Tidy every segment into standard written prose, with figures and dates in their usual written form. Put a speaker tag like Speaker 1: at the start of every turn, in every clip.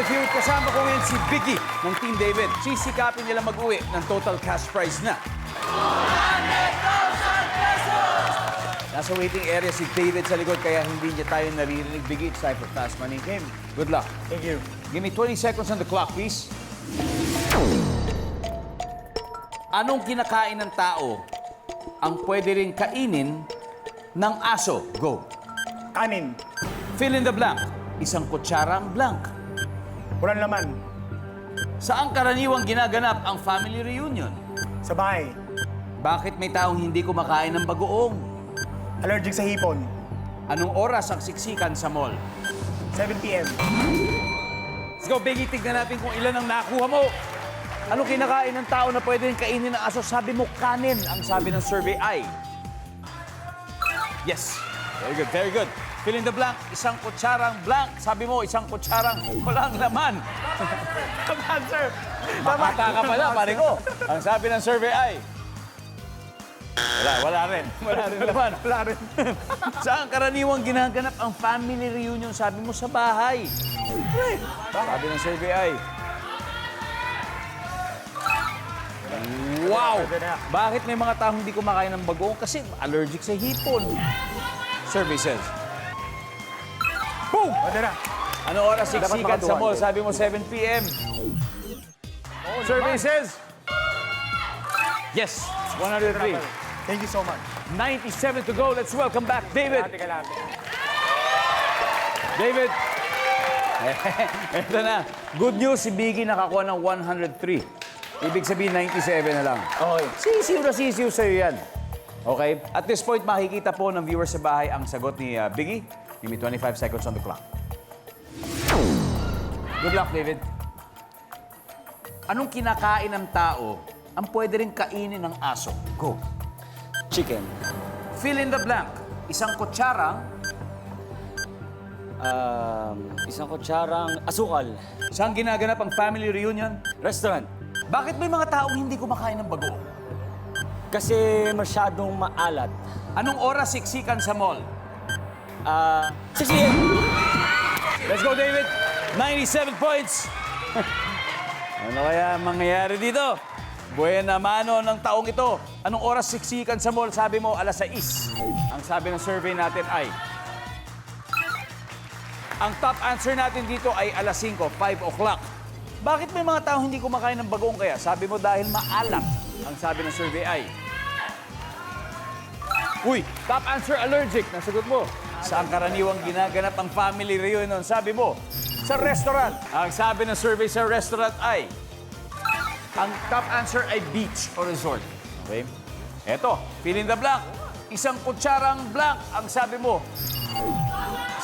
Speaker 1: Feud. Kasama ko ngayon si Vicky ng Team David. Sisikapin nila mag-uwi ng total cash prize na 100,000 pesos! Nasa waiting area si David sa likod kaya hindi niya tayo naririnig. Vicky, it's time for Fast Money Game. Good luck.
Speaker 2: Thank you.
Speaker 1: Give me 20 seconds on the clock, please. Anong kinakain ng tao ang pwede rin kainin ng aso? Go.
Speaker 2: Kanin.
Speaker 1: Fill in the blank. Isang kutsarang blank.
Speaker 2: Walang laman.
Speaker 1: Saan karaniwang ginaganap ang family reunion?
Speaker 2: Sa bahay.
Speaker 1: Bakit may taong hindi kumakain ng bagoong?
Speaker 2: Allergic sa hipon.
Speaker 1: Anong oras ang siksikan sa mall?
Speaker 2: 7 p.m.
Speaker 1: Let's go, Biggie. Tignan natin kung ilan ang nakuha mo. Anong kinakain ng tao na pwede rin kainin ng aso? Sabi mo, kanin. Ang sabi ng survey ay... Yes. Very good, very good. Fill in the blank. Isang kutsarang blank. Sabi mo, isang kutsarang walang laman.
Speaker 2: Come on, sir.
Speaker 1: Makata ka pala, pare ko. Ang sabi ng survey ay... Wala rin. Wala rin laman.
Speaker 2: Wala rin.
Speaker 1: Saan karaniwang ginaganap ang family reunion? Sabi mo, sa bahay. Sabi ng survey ay... Wow! Bakit may mga taong hindi kumakain ng bagoong? Kasi allergic sa hipon. Survey says. Boom!
Speaker 2: Pwede na.
Speaker 1: Ano oras siksikan sa mall? Sabi mo 7 p.m. Survey says. Yes, 103.
Speaker 2: Thank you so much.
Speaker 1: 97 to go. Let's welcome back David.
Speaker 2: Kalate.
Speaker 1: David. Ito na. Good news, si Biggie nakakuha ng 103. Ibig sabihin, 97 na lang.
Speaker 2: Okay.
Speaker 1: Sisiw na sisiw sa'yo yan. Okay? At this point, makikita po ng viewers sa bahay ang sagot ni Biggie. Give me 25 seconds on the clock. Good luck, David. Anong kinakain ng tao ang pwede rin kainin ng aso? Go.
Speaker 3: Chicken.
Speaker 1: Fill in the blank. Isang kutsarang
Speaker 3: Isang kutsarang asukal.
Speaker 1: saan ginaganap ang family reunion?
Speaker 3: Restaurant.
Speaker 1: Bakit may mga taong hindi kumakain ng bago?
Speaker 3: Kasi masyadong maalat.
Speaker 1: Anong oras siksikan sa mall?
Speaker 3: 6 p.m.
Speaker 1: Let's go, David. 97 points. Ano kaya mangyayari dito? Buena mano ng taong ito. Anong oras siksikan sa mall? Sabi mo, alas 6. Ang sabi ng survey natin ay... Ang top answer natin dito ay alas 5, 5 o'clock. Bakit may mga taong hindi kumakain ng bagoong kaya? Sabi mo dahil maalat. Ang sabi ng survey ay... Uy, top answer allergic. Nasagot mo. Saan karaniwang ginaganap ang family reunion? Sabi mo, sa restaurant. Ang sabi ng survey sa restaurant ay... Ang top answer ay beach o resort. Okay? Eto, fill in the blank. Isang kutsarang blank. Ang sabi mo,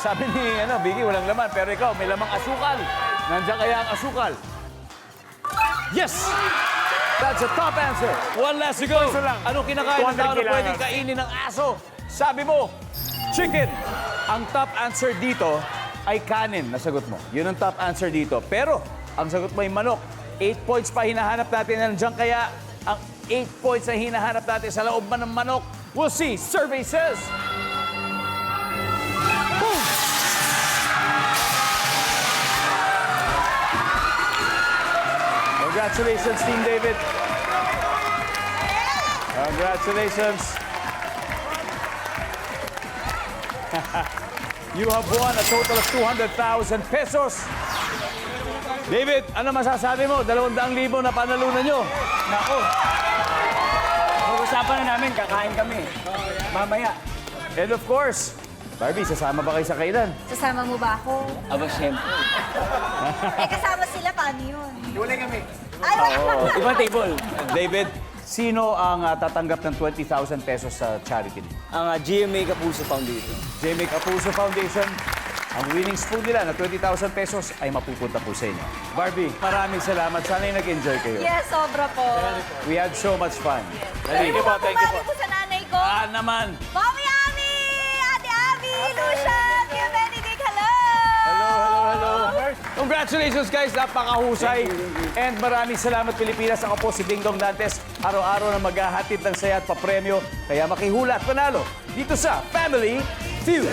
Speaker 1: sabi ni Biggie, walang laman. Pero ikaw, may lamang asukal. Nandiyan kaya ang asukal? Yes! That's a top answer. One last to go. Anong kinakain ng tao na pwedeng kainin ng aso? Sabi mo, chicken. Ang top answer dito ay kanin. Nasagot mo. Yun ang top answer dito. Pero, ang sagot mo ay manok. 8 points pa hinahanap natin. Nandiyan kaya ang 8 points na hinahanap natin sa loob man ng manok. We'll see. Survey says... Boom! Congratulations, Team David. Congratulations. You have won a total of 200,000 pesos. David, ano masasabi mo? 200,000 na panalunan nyo.
Speaker 2: Nako. Pag-usapan na namin, kakain kami. Mamaya.
Speaker 1: And of course, Barbie, sasama ba kayo sa kainan?
Speaker 4: Sasama mo ba ako?
Speaker 3: Aba, siyempre.
Speaker 4: Kasama sila, paano yun?
Speaker 2: Iwalay kami.
Speaker 4: Ay,
Speaker 3: Ibang table.
Speaker 1: David, sino ang tatanggap ng 20,000 pesos sa charity?
Speaker 3: Ang GMA Kapuso Foundation.
Speaker 1: JMake Apuso Foundation. Ang winning spoon nila na 20,000 pesos ay mapupunta po sa inyo. Barbie, maraming salamat. Sana'y nag-enjoy kayo.
Speaker 4: yes, sobra po.
Speaker 1: We had so much fun.
Speaker 4: Thank you po, thank you po. sa nanay ko.
Speaker 1: Naman.
Speaker 4: Mommy Ami! Ate Abby! Lucian! Kuya Benedict, hello!
Speaker 1: Hello. Congratulations, guys. Napakahusay. And maraming salamat, Pilipinas. Ako po si Ding Dong Dantes. Araw-araw na maghahatid ng saya at papremyo. Kaya makihula at panalo dito sa Family Feud.